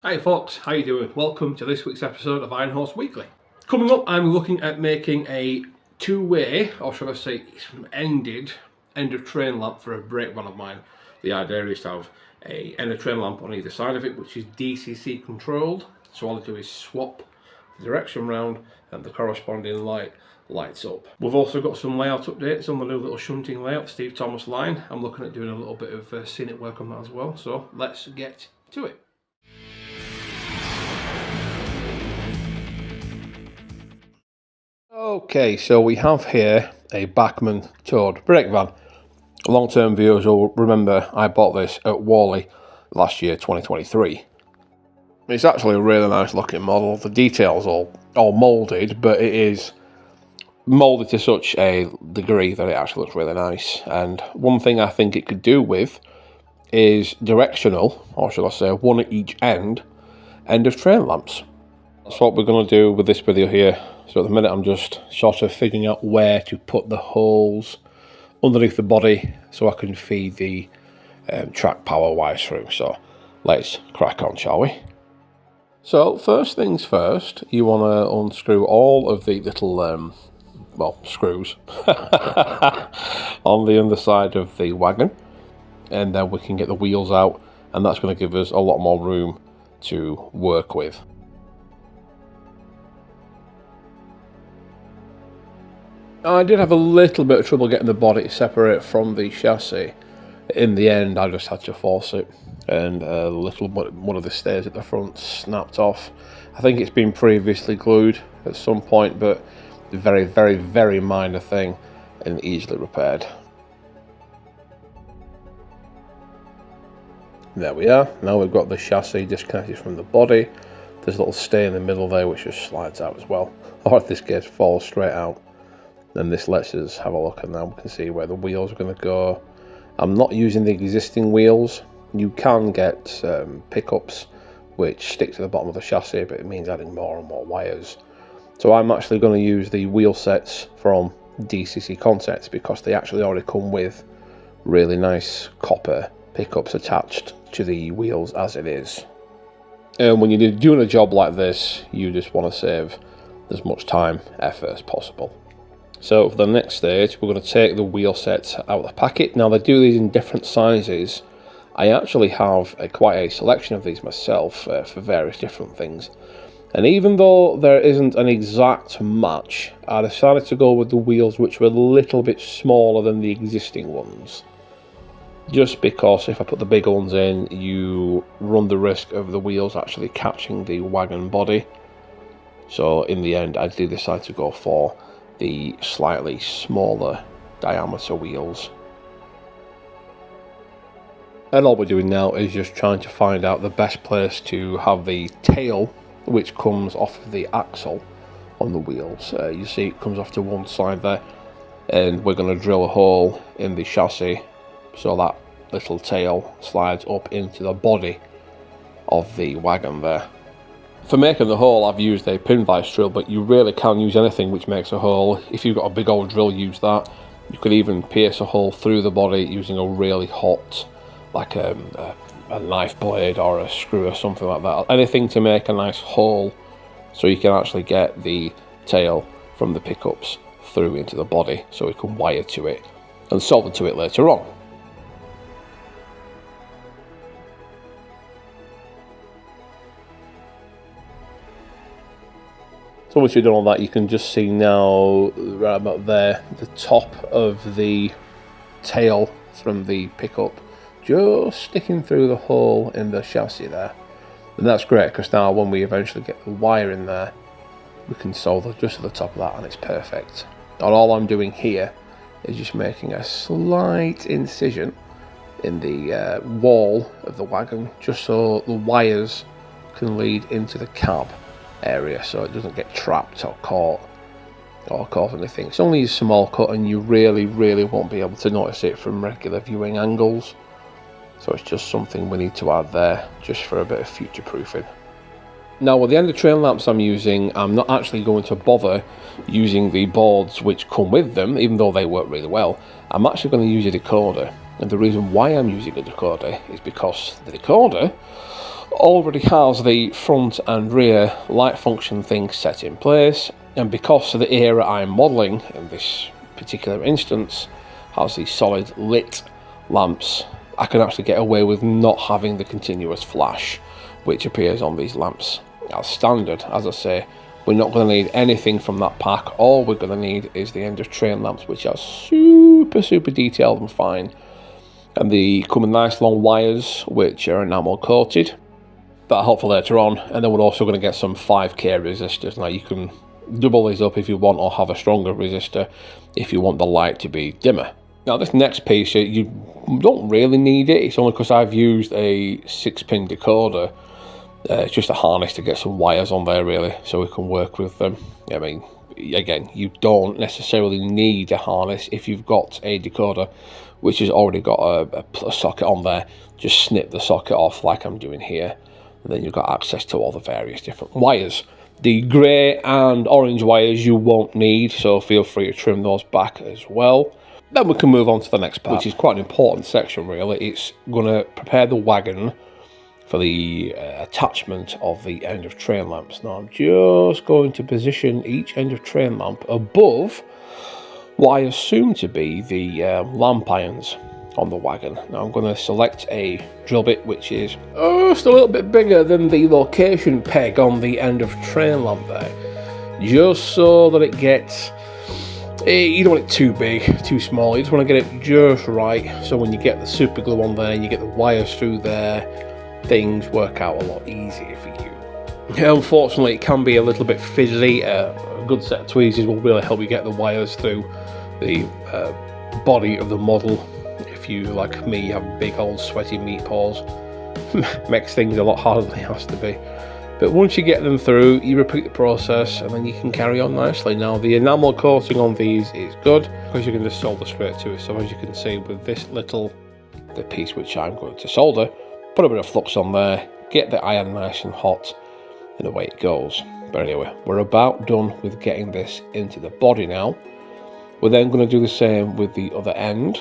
Hi folks, how you doing? Welcome to this week's episode of Iron Horse Weekly. Coming up, I'm looking at making a two-way, or should I say end of train lamp for a brake van of mine. The idea is to have a end of train lamp on either side of it, which is DCC controlled. So all I do is swap the direction round and the corresponding light lights up. We've also got some layout updates on the new little shunting layout, Steve Thomas line. I'm looking at doing a little bit of Scenic work on that as well. So let's get to it. Okay, so we have here a Bachmann towed brake van. Long-term viewers will remember I bought this at Whalley last year, 2023. It's actually a really nice looking model. The details all moulded, but it is moulded to such a degree that it actually looks really nice. And one thing I think it could do with is directional, or should I say one at each end of train lamps. That's what we're going to do with this video here. So at the minute I'm just sort of figuring out where to put the holes underneath the body so I can feed the track power wires through. So let's crack on, shall we? So first things first, you want to unscrew all of the little screws on the underside of the wagon, and then we can get the wheels out, and that's going to give us a lot more room to work with. I did have a little bit of trouble getting the body separate from the chassis. In the end, I just had to force it, and one of the stairs at the front snapped off. I think it's been previously glued at some point, but a very, very, very minor thing and easily repaired. There we are. Now we've got the chassis disconnected from the body. There's a little stay in the middle there which just slides out as well, or if this case falls straight out. Then this lets us have a look, and now we can see where the wheels are going to go. I'm not using the existing wheels. You can get pickups which stick to the bottom of the chassis, but it means adding more and more wires. So I'm actually going to use the wheel sets from DCC Concepts because they actually already come with really nice copper pickups attached to the wheels as it is. And when you're doing a job like this, you just want to save as much time, effort as possible. So for the next stage, we're going to take the wheel sets out of the packet. Now they do these in different sizes. I actually have quite a selection of these myself for various different things. And even though there isn't an exact match, I decided to go with the wheels which were a little bit smaller than the existing ones. Just because if I put the bigger ones in, you run the risk of the wheels actually catching the wagon body. So in the end, I did decide to go for the slightly smaller diameter wheels. And all we're doing now is just trying to find out the best place to have the tail which comes off of the axle on the wheels. You see it comes off to one side there, and we're going to drill a hole in the chassis so that little tail slides up into the body of the wagon there. For making the hole, I've used a pin vise drill, but you really can use anything which makes a hole. If you've got a big old drill, use that. You could even pierce a hole through the body using a really hot, like a knife blade or a screw or something like that. Anything to make a nice hole so you can actually get the tail from the pickups through into the body so we can wire to it and solder to it later on. So once you've done all that, you can just see now, right about there, the top of the tail from the pickup just sticking through the hole in the chassis there. And that's great because now when we eventually get the wire in there, we can solder just at the top of that and it's perfect. And all I'm doing here is just making a slight incision in the wall of the wagon just so the wires can lead into the cab area so it doesn't get trapped or caught or cause anything. It's only a small cut and you really won't be able to notice it from regular viewing angles, so it's just something we need to add there just for a bit of future proofing. Now with the end of train lamps I'm using, I'm not actually going to bother using the boards which come with them, even though they work really well. I'm actually going to use a decoder, and the reason why I'm using a decoder is because the decoder already has the front and rear light function thing set in place, and because of the era I'm modelling in this particular instance has the solid lit lamps, I can actually get away with not having the continuous flash which appears on these lamps as standard. As I say, we're not going to need anything from that pack. All we're going to need is the end of train lamps, which are super detailed and fine, and they come with nice long wires which are enamel coated. That'll help for later on. And then we're also going to get some 5k resistors. Now you can double these up if you want, or have a stronger resistor if you want the light to be dimmer. Now this next piece, you don't really need it. It's only because I've used a 6-pin decoder. It's just a harness to get some wires on there really, so we can work with them. I mean, again, you don't necessarily need a harness if you've got a decoder which has already got a socket on there. Just snip the socket off like I'm doing here, and then you've got access to all the various different wires. The grey and orange wires you won't need, so feel free to trim those back as well. Then we can move on to the next part, which is quite an important section really. It's going to prepare the wagon for the attachment of the end of train lamps. Now I'm just going to position each end of train lamp above what I assume to be the lamp irons on the wagon. Now I'm going to select a drill bit which is just a little bit bigger than the location peg on the end of train lamp there, just so that it gets, you don't want it too big, too small. You just want to get it just right, so when you get the super glue on there and you get the wires through there, things work out a lot easier for you. Unfortunately, it can be a little bit fizzy. A good set of tweezers will really help you get the wires through the body of the model. If you, like me, have big old sweaty meat paws, makes things a lot harder than it has to be. But once you get them through, you repeat the process and then you can carry on nicely. Now the enamel coating on these is good because you can just solder straight to it. So as you can see with this the piece which I'm going to solder, put a bit of flux on there, get the iron nice and hot, and away it goes. But anyway, we're about done with getting this into the body now. We're then going to do the same with the other end,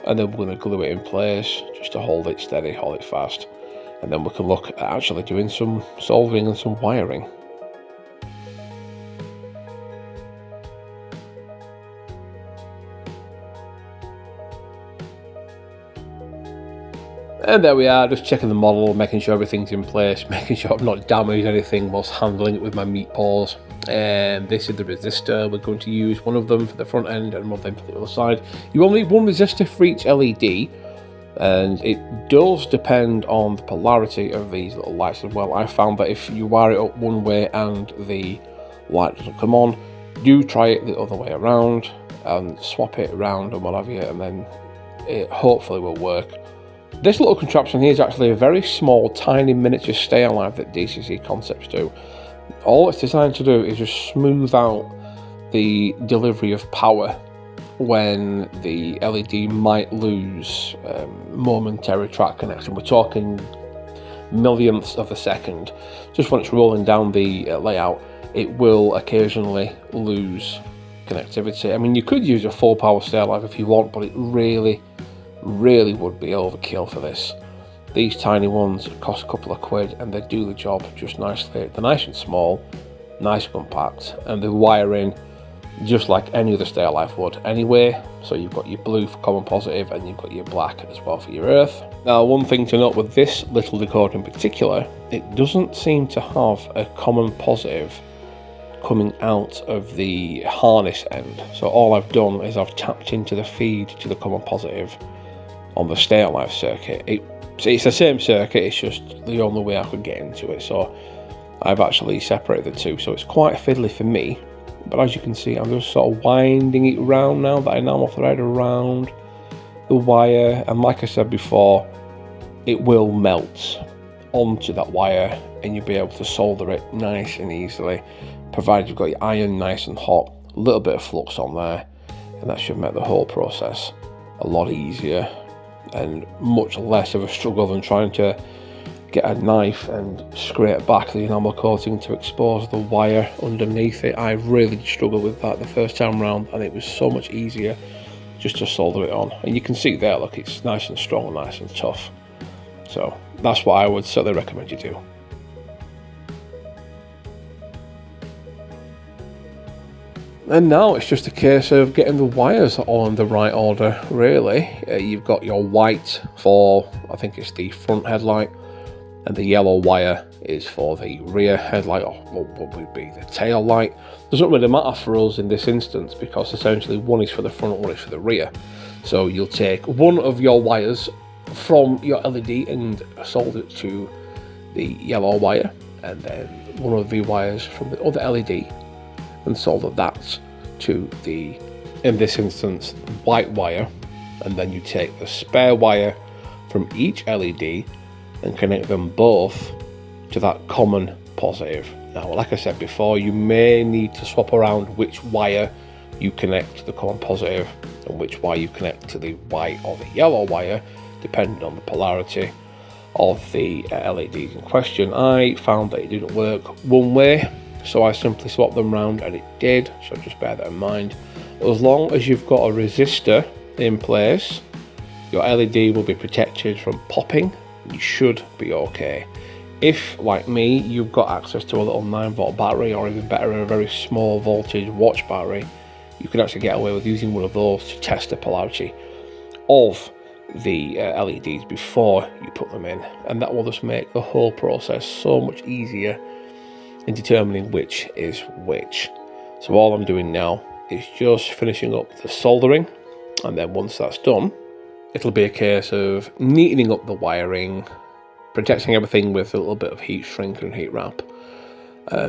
and then we're going to glue it in place just to hold it steady, hold it fast. And then we can look at actually doing some soldering and some wiring. And there we are, just checking the model, making sure everything's in place, making sure I've not damaged anything whilst handling it with my meat paws. And this is the resistor. We're going to use one of them for the front end and one of them for the other side. You only need one resistor for each LED, and it does depend on the polarity of these little lights as well. I found that if you wire it up one way and the light doesn't come on, do try it the other way around and swap it around and what have you, and then it hopefully will work. This little contraption here is actually a very small, tiny miniature stay alive that DCC Concepts do. All it's designed to do is just smooth out the delivery of power when the LED might lose momentary track connection. We're talking millionths of a second. Just when it's rolling down the layout, it will occasionally lose connectivity. I mean, you could use a full power stay alive if you want, but it really would be overkill for this. These tiny ones cost a couple of quid and they do the job just nicely. They're nice and small, nice and compact, and they wire in just like any other stay alive would anyway. So you've got your blue for common positive and you've got your black as well for your earth. Now, one thing to note with this little decoder in particular, it doesn't seem to have a common positive coming out of the harness end. So all I've done is I've tapped into the feed to the common positive on the stay alive circuit. It's the same circuit, it's just the only way I could get into it. So I've actually separated the two, so it's quite fiddly for me. But as you can see, I'm just sort of winding it around now, that enamel thread around the wire, and like I said before, it will melt onto that wire and you'll be able to solder it nice and easily, provided you've got your iron nice and hot, a little bit of flux on there, and that should make the whole process a lot easier and much less of a struggle than trying to get a knife and scrape back the enamel coating to expose the wire underneath it. I really struggled with that the first time around, and it was so much easier just to solder it on. And you can see there, look, it's nice and strong, nice and tough. So that's what I would certainly recommend you do. And now it's just a case of getting the wires all in the right order, really. You've got your white for, I think it's the front headlight, and the yellow wire is for the rear headlight, or what would be the tail light. Doesn't really matter for us in this instance, because essentially one is for the front, one is for the rear. So you'll take one of your wires from your LED and solder it to the yellow wire, and then one of the wires from the other LED and solder that to the, in this instance, white wire, and then you take the spare wire from each LED and connect them both to that common positive. Now, like I said before, you may need to swap around which wire you connect to the common positive and which wire you connect to the white or the yellow wire, depending on the polarity of the LEDs in question. I found that it didn't work one way, so I simply swapped them around and it did, so just bear that in mind. As long as you've got a resistor in place, your LED will be protected from popping. You should be okay. If, like me, you've got access to a little 9-volt battery, or even better, a very small voltage watch battery, you can actually get away with using one of those to test the polarity of the LEDs before you put them in, and that will just make the whole process so much easier in determining which is which. So all I'm doing now is just finishing up the soldering, and then once that's done, it'll be a case of neatening up the wiring, protecting everything with a little bit of heat shrink and heat wrap.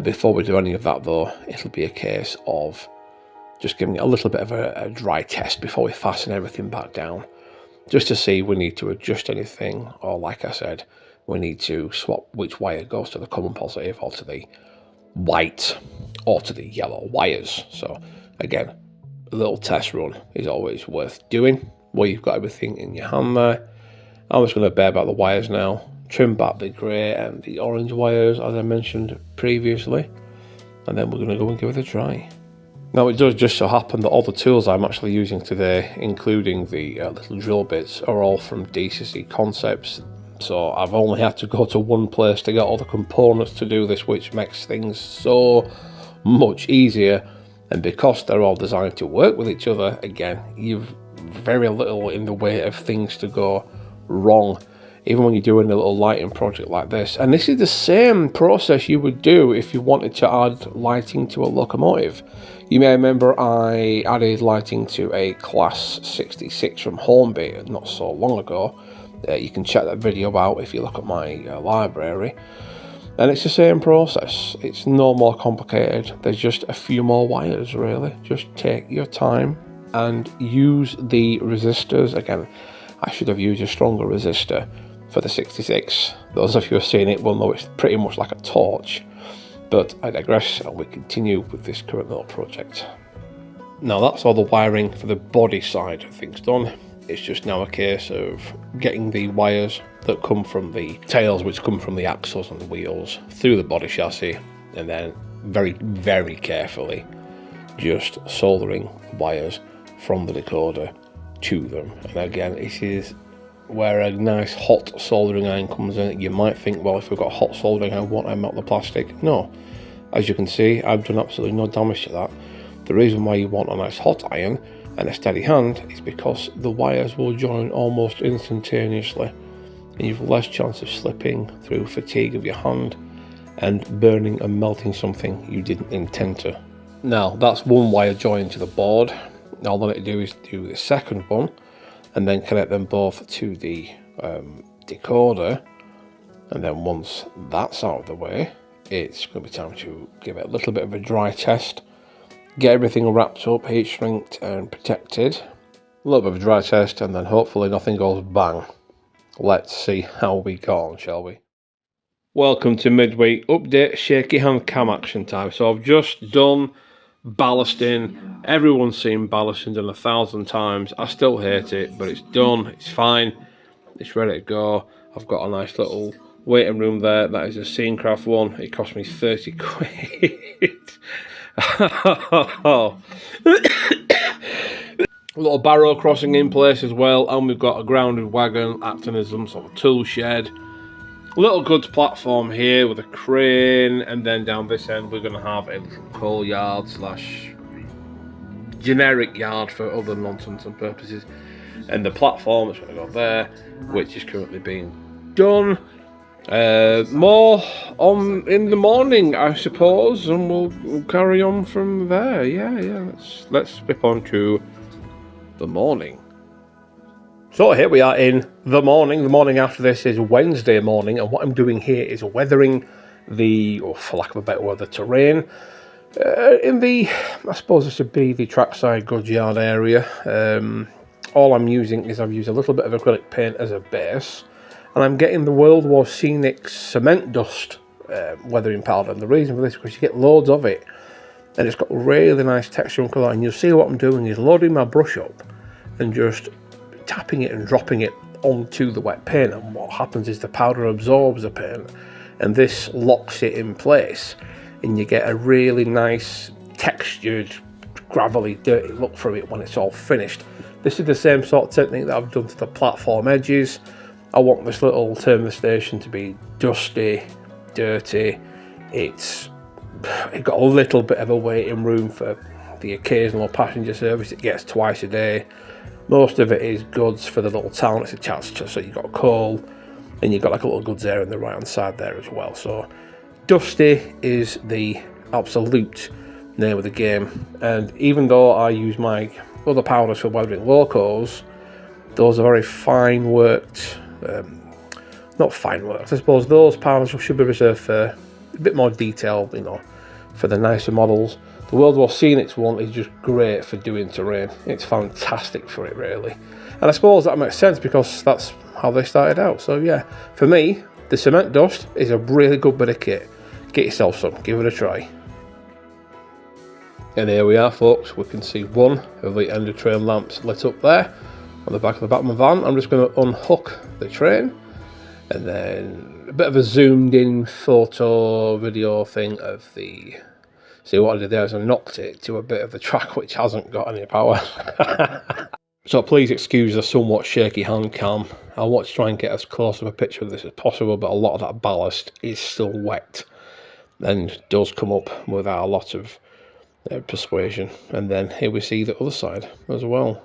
Before we do any of that though, it'll be a case of just giving it a little bit of a dry test before we fasten everything back down, just to see if we need to adjust anything, or like I said, we need to swap which wire goes to the common positive or to the white or to the yellow wires. So again, a little test run is always worth doing where you've got everything in your hand there. I'm just going to bare back the wires now, trim back the grey and the orange wires as I mentioned previously, and then we're going to go and give it a try. Now, it does just so happen that all the tools I'm actually using today, including the little drill bits, are all from DCC Concepts. So I've only had to go to one place to get all the components to do this, which makes things so much easier. And because they're all designed to work with each other, again, you've very little in the way of things to go wrong, even when you're doing a little lighting project like this. And this is the same process you would do if you wanted to add lighting to a locomotive. You may remember I added lighting to a Class 66 from Hornby not so long ago. You can check that video out if you look at my library. And it's the same process. It's no more complicated. There's just a few more wires, really. Just take your time and use the resistors. Again, I should have used a stronger resistor for the 66. Those of you who have seen it will know it's pretty much like a torch. But I digress, and we continue with this current little project. Now that's all the wiring for the body side of things done. It's just now a case of getting the wires that come from the tails, which come from the axles and the wheels, through the body chassis, and then very, very carefully just soldering wires from the decoder to them. And again, this is where a nice hot soldering iron comes in. You might think, well, if we've got hot soldering iron, won't I melt the plastic? No. As you can see, I've done absolutely no damage to that. The reason why you want a nice hot iron and a steady hand is because the wires will join almost instantaneously, and you've less chance of slipping through fatigue of your hand and burning and melting something you didn't intend to. Now that's one wire joined to the board. All I need to do is do the second one and then connect them both to the decoder, and then once that's out of the way, it's going to be time to give it a little bit of a dry test, get everything wrapped up, heat shrinked and protected. A little bit of a dry test, and then hopefully nothing goes bang. Let's see how we go on, shall we? Welcome to midweek update, shaky hand cam action time. So I've just done ballasting. Everyone's seen ballasting done 1,000 times. I still hate it, but it's done, it's fine, it's ready to go. I've got a nice little waiting room there. That is a Scenic one. It cost me 30 quid. A little barrow crossing in place as well, and we've got a grounded wagon acting as some sort of tool shed. Little goods platform here with a crane, and then down this end we're going to have a little coal yard slash generic yard for other nonsense and purposes. And the platform is going to go there, which is currently being done. More on in the morning, I suppose, and we'll carry on from there. Yeah. Let's skip on to the morning. So here we are in the morning. The morning after this is Wednesday morning, and what I'm doing here is weathering the, or for lack of a better word, the terrain in the, I suppose this would be the trackside goods yard area. All I'm using is I've used a little bit of acrylic paint as a base, and I'm getting the World War Scenic cement dust weathering powder. And the reason for this is because you get loads of it, and it's got really nice texture and colour. And you'll see what I'm doing is loading my brush up and just tapping it and dropping it onto the wet paint, and what happens is the powder absorbs the paint and this locks it in place, and you get a really nice textured, gravelly, dirty look from it when it's all finished. This is the same sort of technique that I've done to the platform edges. I want this little terminal station to be dusty, dirty. It got a little bit of a waiting room for the occasional passenger service it gets twice a day. Most of it is goods for the little town it's attached to, so you've got coal, and you've got like a little goods area on the right hand side there as well. So dusty is the absolute name of the game, and even though I use my other powders for weathering locos, those are very fine worked, not fine worked, I suppose those powders should be reserved for a bit more detail, you know, for the nicer models. The World War Scenic one is just great for doing terrain. It's fantastic for it, really. And I suppose that makes sense because that's how they started out. So yeah, for me, the cement dust is a really good bit of kit. Get yourself some, give it a try. And here we are, folks. We can see one of the end of train lamps lit up there on the back of the Batman van. I'm just going to unhook the train, and then a bit of a zoomed in photo video thing of the... See what I did there is I knocked it to a bit of the track which hasn't got any power. So please excuse the somewhat shaky hand cam. I want to try and get as close of a picture of this as possible, but a lot of that ballast is still wet and does come up without a lot of persuasion. And then here we see the other side as well.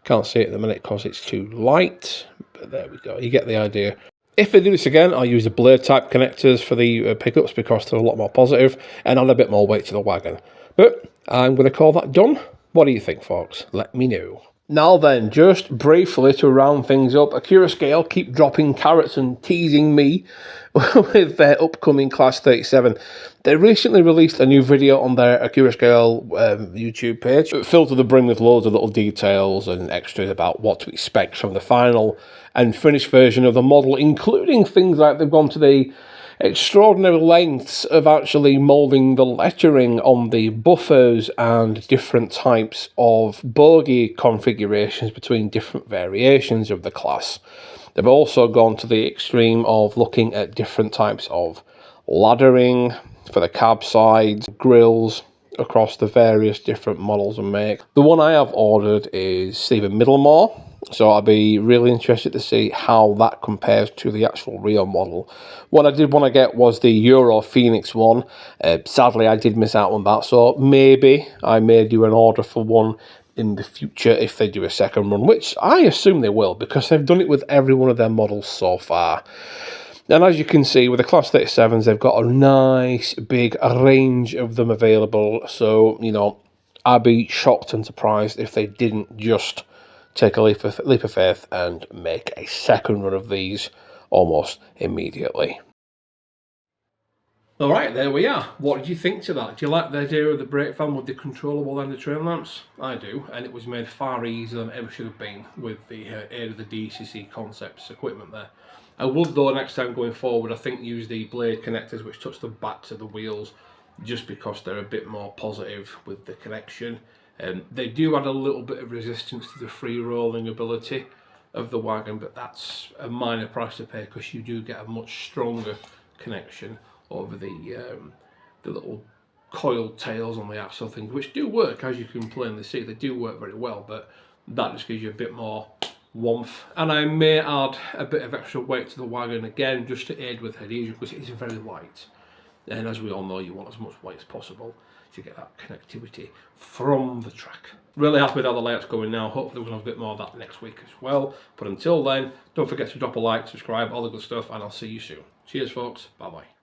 Can't see it at the minute because it's too light, but there we go. You get the idea. If I do this again, I'll use the blade type connectors for the pickups because they're a lot more positive and add a bit more weight to the wagon. But I'm going to call that done. What do you think, folks? Let me know. Now then, just briefly to round things up, Accurascale keep dropping carrots and teasing me with their upcoming Class 37. They recently released a new video on their Accurascale YouTube page, filled to the brim with loads of little details and extras about what to expect from the final and finished version of the model, including things like they've gone to the extraordinary lengths of actually moulding the lettering on the buffers and different types of bogie configurations between different variations of the class. They've also gone to the extreme of looking at different types of laddering for the cab sides, grills across the various different models and make. The one I have ordered is Stephen Middlemore, so I'll be really interested to see how that compares to the actual real model. What I did want to get was the Euro Phoenix one. Sadly, I did miss out on that, so maybe I may do an order for one in the future if they do a second run, which I assume they will because they've done it with every one of their models so far. And as you can see, with the Class 37s, they've got a nice big range of them available. So, you know, I'd be shocked and surprised if they didn't just take a leap of faith and make a second run of these almost immediately. All right, there we are. What did you think to that? Do you like the idea of the brake van with the controllable end of train lamps? I do, and it was made far easier than it ever should have been with the aid of the DCC Concepts equipment there. I would, though, next time going forward, I think use the blade connectors which touch the backs of the wheels, just because they're a bit more positive with the connection. They do add a little bit of resistance to the free rolling ability of the wagon, but that's a minor price to pay because you do get a much stronger connection over the little coiled tails on the axle things, which do work, as you can plainly see. They do work very well, but That just gives you a bit more warmth. And I may add a bit of extra weight to the wagon again, just to aid with adhesion, because it is very light. And as we all know, you want as much weight as possible to get that connectivity from the track. Really happy with how the layout's going now. Hopefully we'll have a bit more of that next week as well. But until then, don't forget to drop a like, subscribe, all the good stuff, and I'll see you soon. Cheers folks, bye bye.